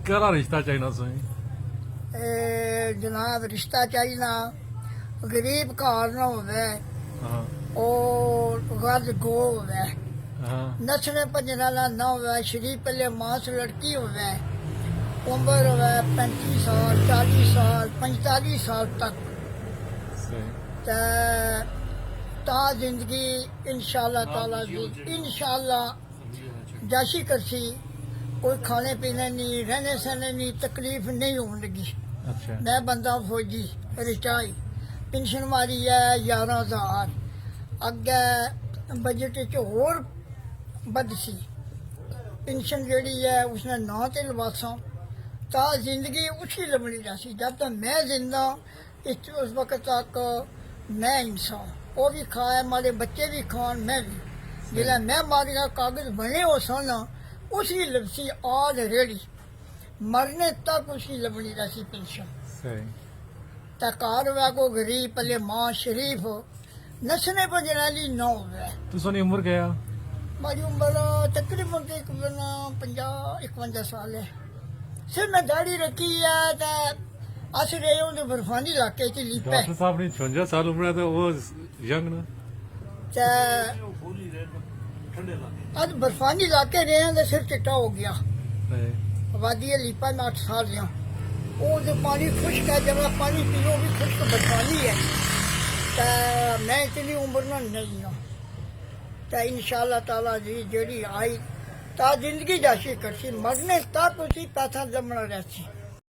केड़ा रिश्ता चाहिए तुसें? जनाब रिश्ता चाहिए गरीब घर न होवे हाँ और गर्द गो होवे हाँ नचने भजने वाला न होवे शरीफ पहले मास लड़की होवे उम्र होवे 35 साल 40 साल 45 साल तक सही ता जिंदगी इंशाल्लाह ताला जी इंशाल्लाह जाशी करसी कोई खाने पीने नहीं रहने सहने नहीं तकलीफ नहीं होने लगी। अच्छा मैं बंदा फौजी रिटाई पेंशन मारी है 11,000 अगे बजट च होर बद सी पेंशन जी है उसने ना ते लवासा ता जिंदगी उसकी लभनी रही जब तक मैं जिंदा उस वक्त तक मैं इंसान वो भी खाए हमारे बच्चे भी खान मैं भी जिला मैं मारिया कागज बने हो सन उसकी लबसी आज रेड़ी मरने तक उसकी लभनी रही पेंशन सही तकार हुआ को गरीब पहले माँ शरीफ नसने बजनाली न होवे तुसानी उम्र क्या है? मेरी उम्र तकरीबन 50-51 साल है सिर मैं दाढ़ी रखी है ते अस रहे होंगे बर्फानी इलाके च लीपे डॉक्टर साहब ने 56 साल उम्र है तो वो यंग ना ते अज बर्फानी इलाके रहे हैं ते सिर चिट्टा हो गया सही आबादी है लीपा में 8 साल रहा वो जो पानी खुश्क है जब पानी पियो भी खुश्क बर्फानी है ते मैं इतनी उम्र ना नहीं हूँ तो इंशाल्लाह ताला जी जेड़ी आई ता जिंदगी जाशी करसी मरने तक उसी पैसा जमना रहसी